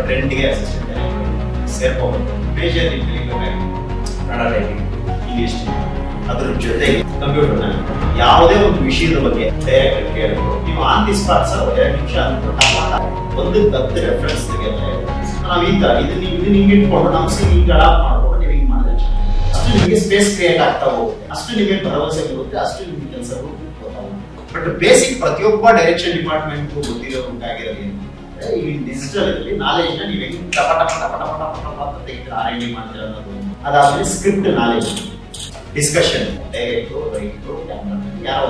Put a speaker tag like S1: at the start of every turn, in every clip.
S1: ಟ್ರೆಂಡ್ಗೆ assistant ಸೇರ್ಕೋಬೇಕು. Major ಕಲಿಬೇಕಾಗಿ Kannada typing, English, ಅದ್ರ ಜೊತೆಗೆ ಕಂಪ್ಯೂಟರ್ನ ಯಾವುದೇ ಒಂದು ವಿಷಯದ ಬಗ್ಗೆ ಡೈರೆಕ್ಟ್ ಕೇಳಬೇಕು. ನೀವು ಆನ್ ದಿ ಸ್ಪಾಟ್ ಸರ್ 2 ನಿಮಿಷ ಒಂದು 10 ರೆಫರೆನ್ಸ್ ತೆಗೆದ್ರೆ ನಾವು ಈ ತರ ಇದು ಹಿಂಗೆ ಇಟ್ಕೊಂಡು ನಮ್ಮ ಹಿಂಗೆ ಅಡಾಪ್ಟ್ ಮಾಡ್ಕೊಂಡು ನೀವು ಹಿಂಗೆ ಮಾಡಿದ್ರೆ ಅಷ್ಟು ನಿಮಗೆ ಸ್ಪೇಸ್ ಕ್ರಿಯೇಟ್ ಆಗ್ತಾ ಹೋಗುತ್ತೆ, ಅಷ್ಟು ನಿಮಗೆ ಭರವಸೆ ಬರುತ್ತೆ, ಅಷ್ಟು ನಿಮಗೆ ಕೆಲಸಗಳು ಗೊತ್ತಾಗುತ್ತೆ. ಬಟ್ ಬೇಸಿಕ್ ಪ್ರತಿಯೊಬ್ಬ ಡೈರೆಕ್ಷನ್ ಡಿಪಾರ್ಟ್ಮೆಂಟ್ ಗೊತ್ತಿರೋ ಉಂಟಾಗಿರೋದು ಏನು ಅಂದ್ರೆ ಈ ಡಿಜಿಟಲ್ ಅಲ್ಲಿ ನಾಲೆಜ್ ನ ನೀವು ಹೆಂಗ್ ಟಪ ಟಪ ಟಪ ಟಪ ಟಪ ಟಪ ಅಂತ ತೆಗಿತೀರ R&D ಮಾಡ್ತೀರ ಅನ್ನೋದು. ಅದಾದ್ಮೇಲೆ script knowledge, discussion, director, writer, cameraman ಯಾರೋ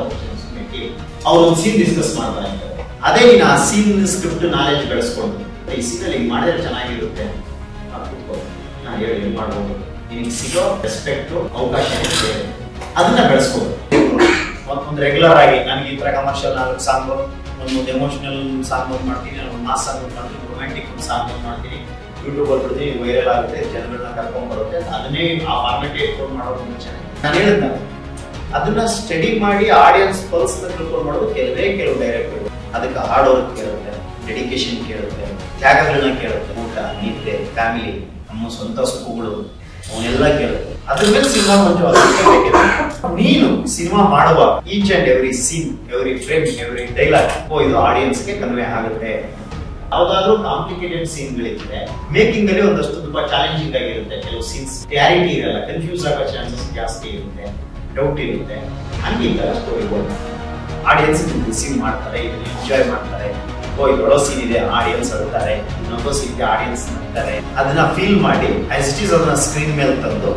S1: ಅವ್ರು ಒಂದು ಸೀನ್ ಡಿಸ್ಕಸ್ ಮಾಡ್ತಾ ಇರ್ತಾರೆ. ಅದೇ ನೀನು ಆ ಸೀನ್ ಸ್ಕ್ರಿಪ್ಟ್ ನಾಲೆಜ್ ಬೆಳೆಸ್ಕೊಂಡು ಈ ಸೀನ್ ಅಲ್ಲಿ ಹಿಂಗ್ ಮಾಡಿದ್ರೆ ಚೆನ್ನಾಗಿರುತ್ತೆ ನಾನು ಹೇಳಿ ಮಾಡ್ಬೋದು, ನಿನಗೆ ಸಿಗೋ ರೆಸ್ಪೆಕ್ಟ್ ಅವಕಾಶ ಅದನ್ನ ಬೆಳೆಸ್ಬೋದು. ಒಂದು ರೆಗ್ಯುಲರ್ ಆಗಿ ನನಗೆ ಈ ತರ ಕಮರ್ಷಿಯಲ್ ಸಾಂಗ್, ಒಂದು ಎಮೋಷನಲ್ ಸಾಂಗ್ ಮಾಡ್ತೀನಿ, ಒಂದು ಮಾಸ್ ಸಾಂಗ್ ಮಾಡ್ತೀನಿ, ರೊಮ್ಯಾಂಟಿಕ್ ಒಂದು ಸಾಂಗ್ ಮಾಡ್ತೀನಿ, ಯೂಟ್ಯೂಬ್ ಅಲ್ಲಿ ಬಿಡ್ತೀನಿ, ವೈರಲ್ ಆಗುತ್ತೆ, ಜನಗಳನ್ನ ಕರ್ಕೊಂಡ್ ಬರುತ್ತೆ. ಅದನ್ನೇ ಆ ಫಾರ್ಮೆಟ್ ಇಟ್ಕೊಂಡು ಮಾಡೋದು ಮುಂಚೆ ನಾನು ಹೇಳಿದ್ನ ಅದನ್ನ ಸ್ಟಡಿ ಮಾಡಿ ಆಡಿಯನ್ಸ್ ಪಲ್ಸ್ ತಿಳ್ಕೊಂಡು ಮಾಡೋದು ಕೆಲವು ಡೈರೆಕ್ಟರ್. ಅದಕ್ಕೆ ಹಾರ್ಡ್ ವರ್ಕ್ ಕೇಳುತ್ತೆ, ಡೆಡಿಕೇಶನ್ ಕೇಳುತ್ತೆ, ತ್ಯಾಗಗಳನ್ನ ಕೇಳುತ್ತೆ, ಊಟ, ನಿದ್ದೆ, ಫ್ಯಾಮಿಲಿ, ನಮ್ಮ ಸ್ವಂತ ಸುಖಗಳು ಅವನ್ನೆಲ್ಲ ಕೇಳುತ್ತೆ. ಅದ್ರ ಮೇಲೆ ಸಿನಿಮಾ ನೀನು ಸಿನಿಮಾ ಮಾಡುವ each and every scene, every frame, every dialogue ಇದು ಆಡಿಯನ್ಸ್ ಗೆ ಕನ್ವೆ ಆಗುತ್ತೆ. ಯಾವ್ದಾದ್ರು ಕಾಂಪ್ಲಿಕೇಟೆಡ್ ಸೀನ್ ಗಳಿದ್ರೆ ಮೇಕಿಂಗ್ ಅಲ್ಲಿ ಒಂದಷ್ಟು ತುಂಬಾ ಚಾಲೆಂಜಿಂಗ್ ಆಗಿರುತ್ತೆ. ಕೆಲವು ಸೀನ್ಸ್ ಕ್ಲಾರಿಟಿ ಇರಲ್ಲ, ಕನ್ಫ್ಯೂಸ್ ಆಗೋ ಚಾನ್ಸಸ್ ಜಾಸ್ತಿ ಇರುತ್ತೆ, ಡೌಟ್ ಇರುತ್ತೆ. ಹಂಗಿಲ್ಲ ಸ್ಟೋರಿ ಆಡಿಯನ್ಸ್ ರಿಸೀವ್ ಮಾಡ್ತಾರೆ, ಎಂಜಾಯ್ ಮಾಡ್ತಾರೆ. ಇದೊಳೋ ಸೀನ್ ಇದೆ ಆಡಿಯನ್ಸ್ ಅಳ್ತಾರೆ, ಇನ್ನೊಂದು ಸೀನ್ ಇದೆ ಆಡಿಯನ್ಸ್ ನಗ್ತಾರೆ. ಅದನ್ನ ಫೀಲ್ ಮಾಡಿ ಆಸ್ ಇಟ್ ಈಸ್ ಅದನ್ನ ಸ್ಕ್ರೀನ್ ಮೇಲೆ ತಂದು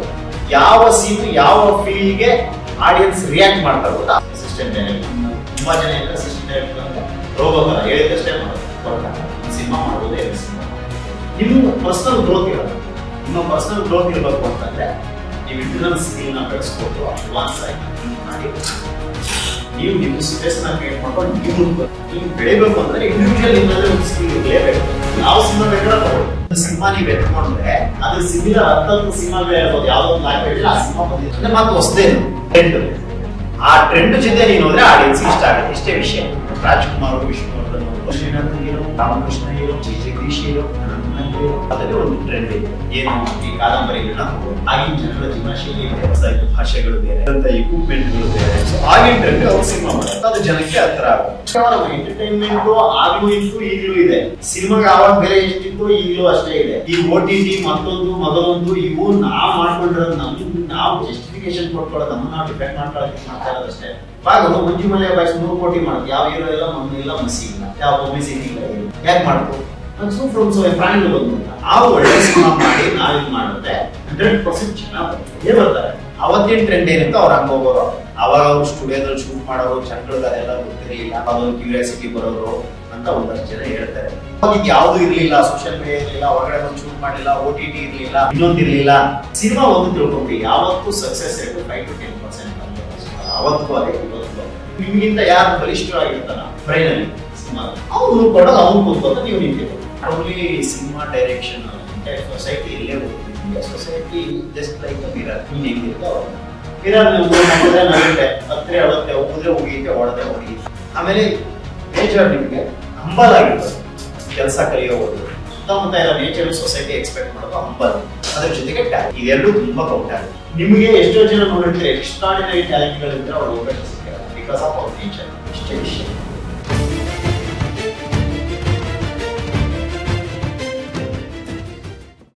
S1: ಯಾವ ಸೀನ್ ಯಾವ ಫೀಲ್ ಗೆ ಆಡಿಯನ್ಸ್ ರಿಯಾಕ್ಟ್ ಮಾಡ್ತಾರೆ ಗೊತ್ತಾ. ಅಸಿಸ್ಟೆಂಟ್ ಡೈರೆಕ್ಟರ್ ತುಂಬಾ ಜನ ಇದ್ದಾರೆ, ಅಸಿಸ್ಟೆಂಟ್ ಡೈರೆಕ್ಟರ್ ಅಂತ ರೋಬೋತರ ಹೇಳಿದಷ್ಟೇ ಮಾಡೋದು. ಸಿನಿಮಾ ಮಾಡೋದೇ ನಿಮ್ಮ ಪರ್ಸನಲ್ ಗ್ರೋತ್ ಇರೋದು. ನಿಮ್ಮ ಪರ್ಸನಲ್ ಗ್ರೋತ್ ಇರಬೇಕು ಅಂತಂದ್ರೆ ನೀವು ಇಂಟರ್ನಲ್ ಸ್ಕಿಲ್ ನ ಬೆಳೆಸ್ಕೊಂಡು ಅಡ್ವಾನ್ಸ್ ಆಗಿ ಮಾಡಿ ನೀವು ನಿಮ್ಮ ಸ್ಪೇಸ್ ನ ಕ್ರಿಯೇಟ್ ಮಾಡ್ಕೊಂಡು ನೀವು ಬೆಳಿಬೇಕು ಅಂದ್ರೆ ಇಂಡಿವಿಜುವಲ್ ನಿಮ್ಮಲ್ಲಿ ಒಂದು ಸ್ಕಿಲ್ ಇರಲೇಬೇಕು. ಯಾವ ಸಿನಿಮಾ ಬೇಕಾದ್ರೂ ತಗೊಳ್ಳಿ, ಸಿನಿಮಾ ನೀವು ಎತ್ಕೊಂಡ್ರೆ ಅದ್ರ ಸಿಮಿಲರ್ 10 ಸಿನಿಮಾಗಳು ಇರ್ಬೋದು, ಯಾವ್ದೋ ಒಂದು ಲ್ಯಾಂಗ್ವೇಜ್ ಆ ಸಿನಿಮಾ ಬಂದಿದೆ ಮತ್ತೆ ಹೊಸದೇನು ಟ್ರೆಂಡ್, ಆ ಟ್ರೆಂಡ್ ಜೊತೆ ನೀನು ಹೋದ್ರೆ ಆಡಿಯನ್ಸ್ ಇಷ್ಟ ಆಗುತ್ತೆ. ಇಷ್ಟೇ ವಿಷಯ. Rajkumar, Vishnuvardhan, Srinath hero, Ramakrishna hero, Jagadish hero, ಅದರಲ್ಲಿ ಒಂದು ಟ್ರೆಂಡ್ ಇದೆ. ಏನು ಈ ಕಾದಂಬರಿಗಳನ್ನ ಆಗಿನ ಜನರ ಜೀವನ ಶೈಲಿ ಬೇರೆ, ಭಾಷೆಗಳು ಬೇರೆ, ಇಕ್ವಿಪ್ಮೆಂಟ್ಗಳು ಬೇರೆ. ಸೊ ಆಗಿನ ಟ್ರೆಂಡ್ ಅವ್ರು ಸಿನಿಮಾ ಮಾಡೋದು, ಅದು ಜನಕ್ಕೆ ಹತ್ರ ಆಗುತ್ತೆ. ಎಂಟರ್ಟೈನ್ಮೆಂಟ್ ಆಗ್ಲೂ ಇತ್ತು, ಈಗಲೂ ಇದೆ. ಸಿನಿಮಾಗೆ ಆವಾಗ ಬೇರೆ ಎಷ್ಟಿತ್ತು, ಈಗಲೂ ಅಷ್ಟೇ ಇದೆ. ಈ OTT ಮತ್ತೊಂದು ಮೊದಲೊಂದು ಇವು ನಾವ್ ಮಾಡ್ಕೊಂಡಿರೋದು ನಾವು ಜಸ್ಟಿಫಿಕೇಶನ್ ಕೊಟ್ಕೊಳ್ಳೋದು, ನಮ್ಮನ್ನ ನಾವು ಡಿಪೆಂಡ್ ಮಾಡ್ಕೊಳ್ಳೋದಕ್ಕೆ ಮಾಡ್ತಾ ಇರೋದಷ್ಟೇ. ಭಾಗ ಮಂಜು ಮಲೆ ಬಾಯ್ಸ್ 100 ಕೋಟಿ ಮಾಡುದು, ಯಾವ ಹೀರೋ ಇಲ್ಲ, ಮಣ್ಣು ಇಲ್ಲ, ಮಸಿ ಇಲ್ಲ, ಯಾವ ಪಬ್ಲಿಸಿಟಿ ಇಲ್ಲ, ಯಾಕೆ ಮಾಡ್ಬೋದು? ಪ್ರಾಣಿಗಳು ಬಂದು ನಾವು ಒಳ್ಳೆ ಸಿನಿಮಾ ಮಾಡಿ ನಾವ್ ಇದು ಮಾಡಿದ್ರೆ 100% ಚೆನ್ನಾಗಿ ಬರ್ತಾರೆ. ಅವತ್ತಿನ ಟ್ರೆಂಡ್ ಏನಿತ್ತು ಅವ್ರು ಹಂಗ ಹೋಗೋರು. ಅವಾಗ ಅವ್ರು ಸ್ಟುಡಿಯೋದಲ್ಲಿ ಶೂಟ್ ಮಾಡೋರು, ಜನಗಳಿಗೆ ಅದೆಲ್ಲ ಗೊತ್ತಿರಲಿಲ್ಲ, ಅದೊಂದು ಕ್ಯೂರಿಯಾಸಿಟಿ ಬರೋರು ಅಂತ ಒಂದಷ್ಟು ಜನ ಹೇಳ್ತಾರೆ. ಇದು ಯಾವ್ದು ಇರ್ಲಿಲ್ಲ, ಸೋಷಿಯಲ್ ಮೀಡಿಯಾ ಇರ್ಲಿಲ್ಲ, ಹೊರಗಡೆ ಒಂದು ಶೂಟ್ ಮಾಡಿಲ್ಲ, OTT ಇರ್ಲಿಲ್ಲ, ಇನ್ನೊಂದಿರ್ಲಿಲ್ಲ. ಸಿನಿಮಾ ಒಂದು ತಿಳ್ಕೊಂಡ್ರಿ, ಯಾವತ್ತೂ ಸಕ್ಸಸ್ ರೇಟ್ 5 to 10%. ಅವತ್ತು ಅದೇ ಇವತ್ತು ನಿಮ್ಗಿಂತ ಯಾರು ಬಲಿಷ್ಠವಾಗಿರ್ತಾನ ಬ್ರೈನ್ ಅಲ್ಲಿ ಸಿನಿಮಾ ಅವ್ನು ಕೊಡೋದು, ಅವ್ನು ಕೂತ್ಕೋತ ನೀವು ನಿಂತಿರೋ. ಓನ್ಲಿ ಸಿನಿಮಾ ಡೈರೆಕ್ಷನ್ ಸೊಸೈಟಿ ಇಲ್ಲೇ ಹೋಗ್ತೀವಿ. India society just like mirror. ನೀನ್ ಹೆಂಗಿರುತ್ತೆ ಅವ್ರು ಮಿರರ್ ನಗುತ್ತೆ, ಹತ್ತಿರ ಅಳುತ್ತೆ, ಹೋದ್ರೆ ಹೋಗಿದ್ದೆ, ಹೊಡೆದೆ ಹೊಡಿಯುತ್ತೆ. ಆಮೇಲೆ ನೇಚರ್ ನಿಮ್ಗೆ ಹಂಬಲ್ ಆಗಿರ್ತದೆ. ಕೆಲಸ ಕಲಿಯೋದು, ಸುತ್ತಮುತ್ತ ಎಲ್ಲ ನೇಚರ್ ಸೊಸೈಟಿ ಎಕ್ಸ್ಪೆಕ್ಟ್ ಮಾಡೋದು ಹಂಬಲ್, ಅದ್ರ ಜೊತೆಗೆ ಟ್ಯಾಲೆಂಟ್, ಇದೆರಡು ತುಂಬಾ ಕೌಂಟ್ ಆಗುತ್ತೆ. ನಿಮಗೆ ಎಷ್ಟೋ ಜನ ನೋಡಿರ್ತೀರಿ ಎಕ್ಸ್ಟ್ರಾರ್ಡಿನರಿ ಟ್ಯಾಲೆಂಟ್ಗಳಿದ್ರೆ ಅವ್ರು ಹೋಗ್ಬೇಕು ಸಿಗ್ತಾರೆ ಬಿಕಾಸ್ ಆಫ್ ಅವ್ರ ನೇಚರ್.